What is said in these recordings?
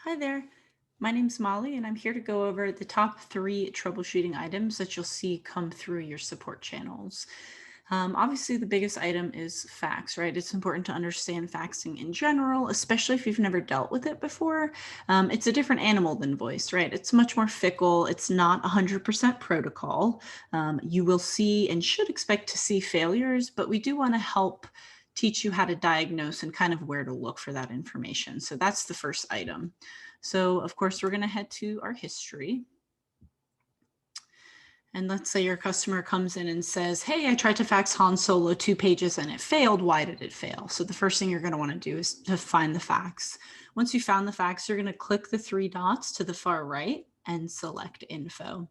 Hi there, my name's Molly and I'm here to go over the top 3 troubleshooting items that you'll see come through your support channels. Obviously, the biggest item is fax, right? It's important to understand faxing in general, especially if you've never dealt with it before. It's a different animal than voice, right? It's much more fickle. It's not 100% protocol. You will see and should expect to see failures, but we do want to help teach you how to diagnose and kind of where to look for that information. So that's the first item. So of course, we're going to head to our history. And let's say your customer comes in and says, hey, I tried to fax Han Solo 2 pages and it failed. Why did it fail? So the first thing you're going to want to do is to find the fax. Once you found the fax, you're going to click the 3 dots to the far right and select info.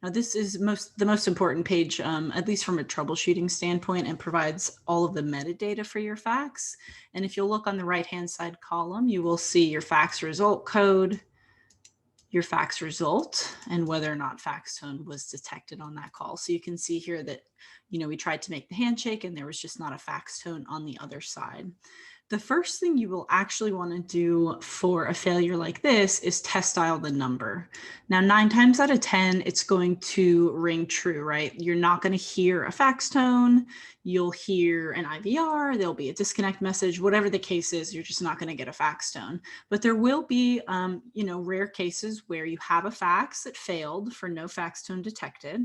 Now this is the most important page, at least from a troubleshooting standpoint, and provides all of the metadata for your fax. And if you'll look on the right-hand side column, you will see your fax result code, your fax result, and whether or not fax tone was detected on that call. So you can see here that, we tried to make the handshake and there was just not a fax tone on the other side. The first thing you will actually want to do for a failure like this is test dial the number. Now, 9 times out of 10, it's going to ring true, right? You're not going to hear a fax tone. You'll hear an IVR. There'll be a disconnect message. Whatever the case is, you're just not going to get a fax tone. But there will be, rare cases where you have a fax that failed for no fax tone detected,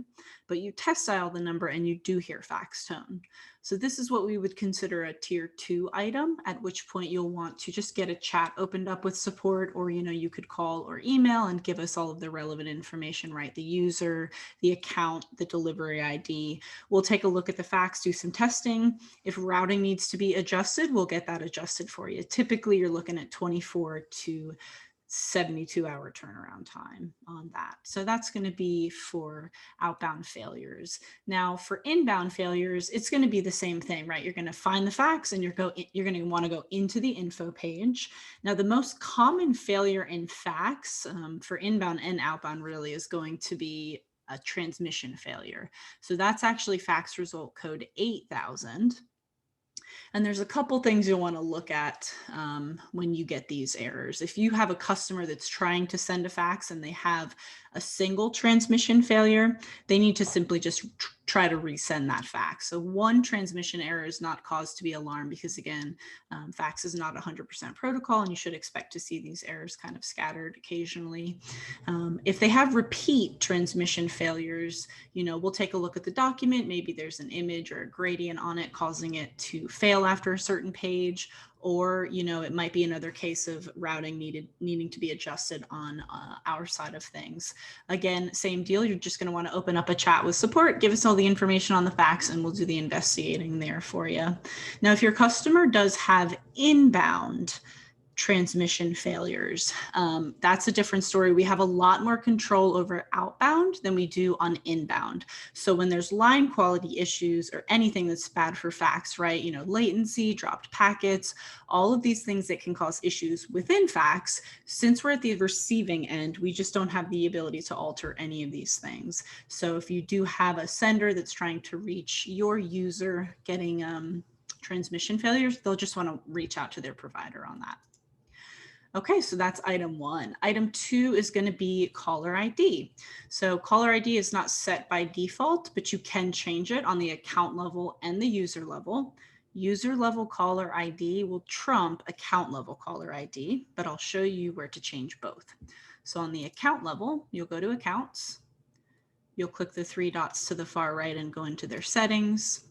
but you test dial the number and you do hear fax tone. So this is what we would consider a tier 2 item, at which point you'll want to just get a chat opened up with support, or, you could call or email and give us all of the relevant information, right? The user, the account, the delivery ID. We'll take a look at the fax, do some testing. If routing needs to be adjusted, we'll get that adjusted for you. Typically, you're looking at 24 to 72-hour turnaround time on that. So that's going to be for outbound failures. Now for inbound failures, it's going to be the same thing, right? You're going to find the fax and you're going to want to go into the info page. Now the most common failure in fax for inbound and outbound really is going to be a transmission failure. So that's actually fax result code 8000. And there's a couple things you'll want to look at when you get these errors. If you have a customer that's trying to send a fax and they have a single transmission failure, they need to simply just try to resend that fax. So one transmission error is not cause to be alarmed because, again, fax is not 100% protocol and you should expect to see these errors kind of scattered occasionally. If they have repeat transmission failures, we'll take a look at the document. Maybe there's an image or a gradient on it causing it to fail after a certain page, or it might be another case of routing needing to be adjusted on our side of things. Again, same deal. You're just going to want to open up a chat with support, give us all the information on the fax, and we'll do the investigating there for you. Now, if your customer does have inbound transmission failures, that's a different story. We have a lot more control over outbound than we do on inbound. So when there's line quality issues or anything that's bad for fax, right? Latency, dropped packets, all of these things that can cause issues within fax, since we're at the receiving end, we just don't have the ability to alter any of these things. So if you do have a sender that's trying to reach your user getting transmission failures, they'll just want to reach out to their provider on that. Okay, so that's item 1. Item 2 is going to be caller ID. So caller ID is not set by default, but you can change it on the account level and the user level. User level caller ID will trump account level caller ID, but I'll show you where to change both. So on the account level, you'll go to accounts. You'll click the 3 dots to the far right and go into their settings.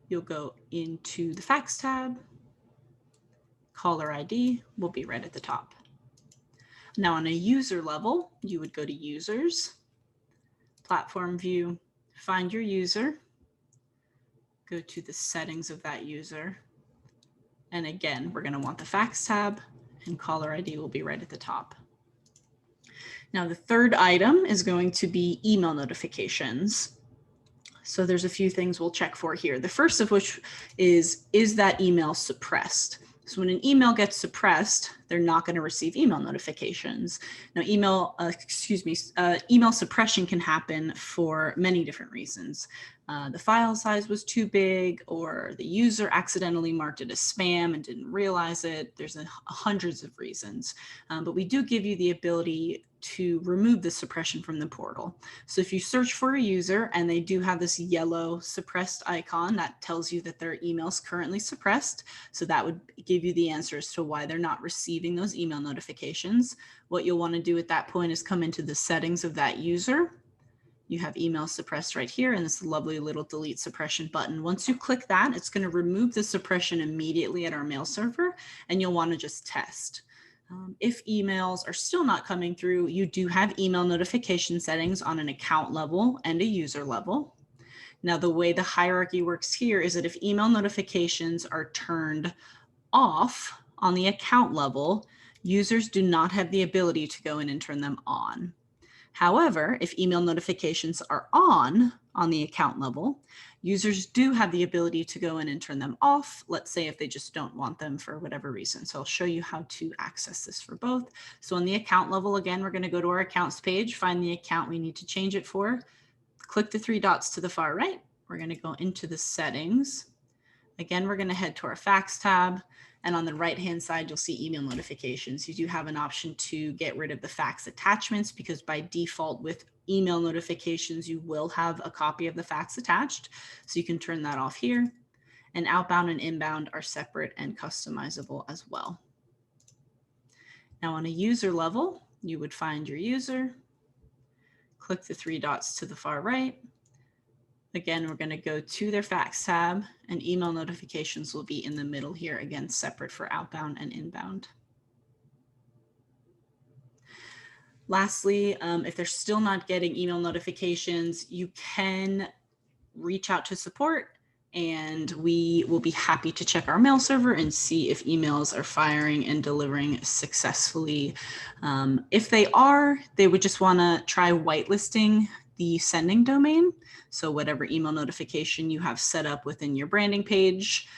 You'll go into the fax tab. Caller ID will be right at the top. Now on a user level, you would go to users, platform view, find your user, go to the settings of that user. And again, we're going to want the fax tab and caller ID will be right at the top. Now the third item is going to be email notifications. So there's a few things we'll check for here. The first of which is that email suppressed? So when an email gets suppressed, they're not going to receive email notifications. Now, email suppression can happen for many different reasons. the file size was too big, or the user accidentally marked it as spam and didn't realize it. There's hundreds of reasons, but we do give you the ability to remove the suppression from the portal. So if you search for a user and they do have this yellow suppressed icon, that tells you that their email is currently suppressed. So that would give you the answer as to why they're not receiving those email notifications. What you'll want to do at that point is come into the settings of that user. You have email suppressed right here and this lovely little delete suppression button. Once you click that, it's going to remove the suppression immediately at our mail server, and you'll want to just test. If emails are still not coming through, you do have email notification settings on an account level and a user level. Now, the way the hierarchy works here is that if email notifications are turned off on the account level, users do not have the ability to go in and turn them on. However, if email notifications are on the account level, users do have the ability to go in and turn them off. Let's say if they just don't want them for whatever reason. So I'll show you how to access this for both. So on the account level, again, we're going to go to our accounts page, find the account we need to change it for, click the three dots to the far right. We're going to go into the settings. Again, we're going to head to our fax tab. And on the right-hand side, you'll see email notifications. You do have an option to get rid of the fax attachments, because by default with email notifications, you will have a copy of the fax attached. So you can turn that off here. And outbound and inbound are separate and customizable as well. Now on a user level, you would find your user, click the three dots to the far right. Again, we're going to go to their fax tab, and email notifications will be in the middle here, again, separate for outbound and inbound. Lastly, if they're still not getting email notifications, you can reach out to support, and we will be happy to check our mail server and see if emails are firing and delivering successfully. If they are, they would just want to try whitelisting the sending domain. So whatever email notification you have set up within your branding page,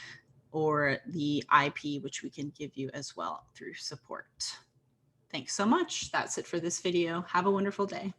or the IP, which we can give you as well through support. Thanks so much. That's it for this video. Have a wonderful day.